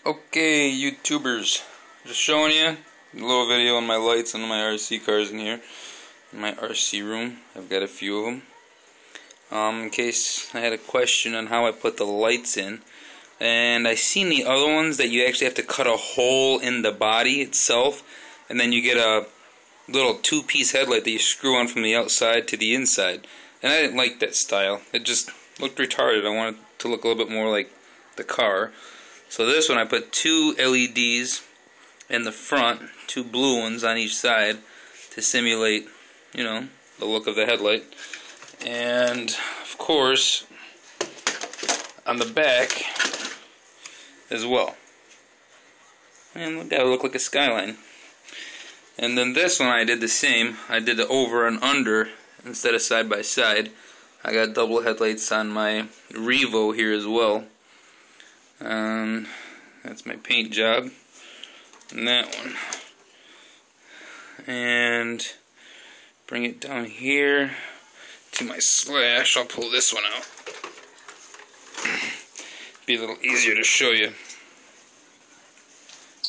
Okay, YouTubers, just showing you a little video on my lights and my RC cars in here. In my RC room, I've got a few of them. In case I had a question on how I put the lights in. And I seen the other ones that you actually have to cut a hole in the body itself, and then you get a little two-piece headlight that you screw on from the outside to the inside. And I didn't like that style. It just looked retarded. I wanted it to look a little bit more like the car. So this one I put two LEDs in the front, two blue ones on each side to simulate, you know, the look of the headlight. And of course on the back as well. And look, that would look like a skyline. And then this one I did the same. I did the over and under instead of side by side. I got double headlights on my Revo here as well. That's my paint job. And that one. And bring it down here to my slash. I'll pull this one out. Be a little easier to show you.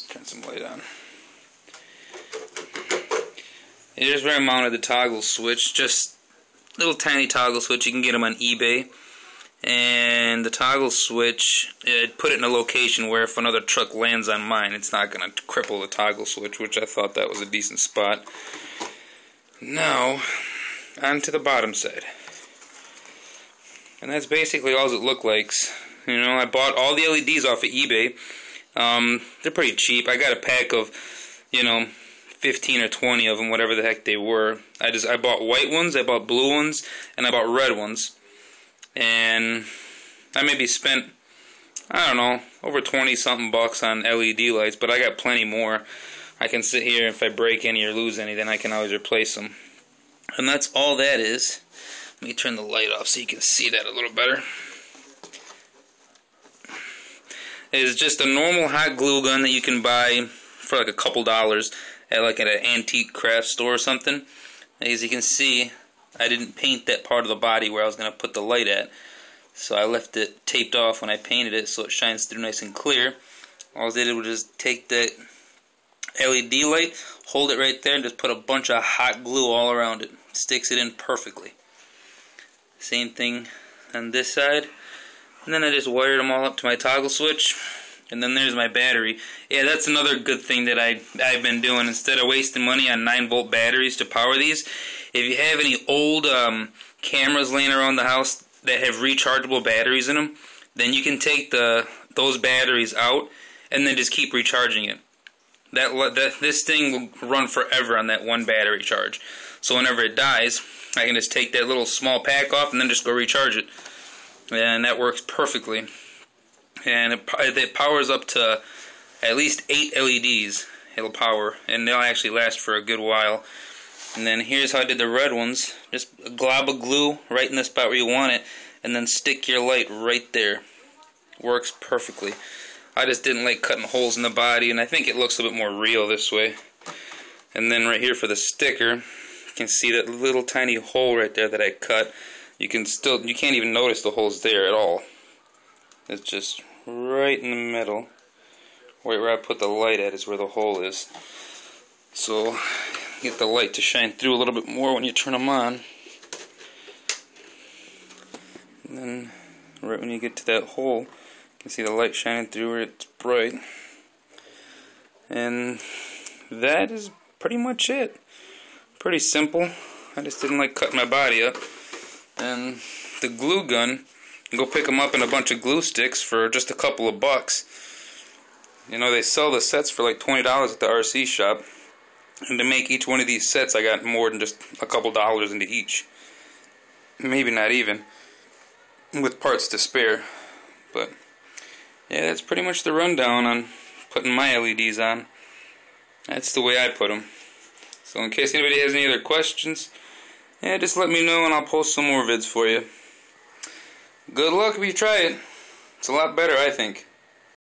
Turn some light on. Here's where I mounted the toggle switch. Just a little tiny toggle switch. You can get them on eBay. And the toggle switch, it put it in a location where if another truck lands on mine, it's not going to cripple the toggle switch, which I thought that was a decent spot. Now, on to the bottom side. And that's basically all it looked like. You know, I bought all the LEDs off of eBay. They're pretty cheap. I got a pack of, 15 or 20 of them, whatever the heck they were. I bought white ones, I bought blue ones, and I bought red ones. And I maybe spent, I don't know, over 20-something bucks on LED lights, but I got plenty more. I can sit here, if I break any or lose any, then I can always replace them. And that's all that is. Let me turn the light off so you can see that a little better. It's just a normal hot glue gun that you can buy for like a couple dollars at an antique craft store or something. As you can see, I didn't paint that part of the body where I was going to put the light at. So I left it taped off when I painted it so it shines through nice and clear. All I did was just take the LED light, hold it right there, and just put a bunch of hot glue all around it. Sticks it in perfectly. Same thing on this side. And then I just wired them all up to my toggle switch. And then there's my battery. Yeah, that's another good thing that I've been doing. Instead of wasting money on 9-volt batteries to power these, if you have any old cameras laying around the house that have rechargeable batteries in them, then you can take those batteries out and then just keep recharging it. This thing will run forever on that one battery charge. So whenever it dies, I can just take that little small pack off and then just go recharge it. And that works perfectly. And it powers up to at least 8 LEDs. It'll power, and they'll actually last for a good while. And then here's how I did the red ones. Just a glob of glue right in the spot where you want it, and then stick your light right there. Works perfectly. I just didn't like cutting holes in the body, and I think it looks a bit more real this way. And then right here for the sticker, you can see that little tiny hole right there that I cut. You can't even notice the holes there at all. It's just right in the middle. Right where I put the light at is where the hole is. So get the light to shine through a little bit more when you turn them on. And then right when you get to that hole, you can see the light shining through where it's bright. And that is pretty much it. Pretty simple. I just didn't like cutting my body up. And the glue gun, you can go pick them up in a bunch of glue sticks for just a couple of bucks. You know, they sell the sets for like $20 at the RC shop. And to make each one of these sets, I got more than just a couple dollars into each. Maybe not even, with parts to spare. But yeah, that's pretty much the rundown on putting my LEDs on. That's the way I put them. So in case anybody has any other questions, yeah, just let me know and I'll post some more vids for you. Good luck if you try it. It's a lot better, I think.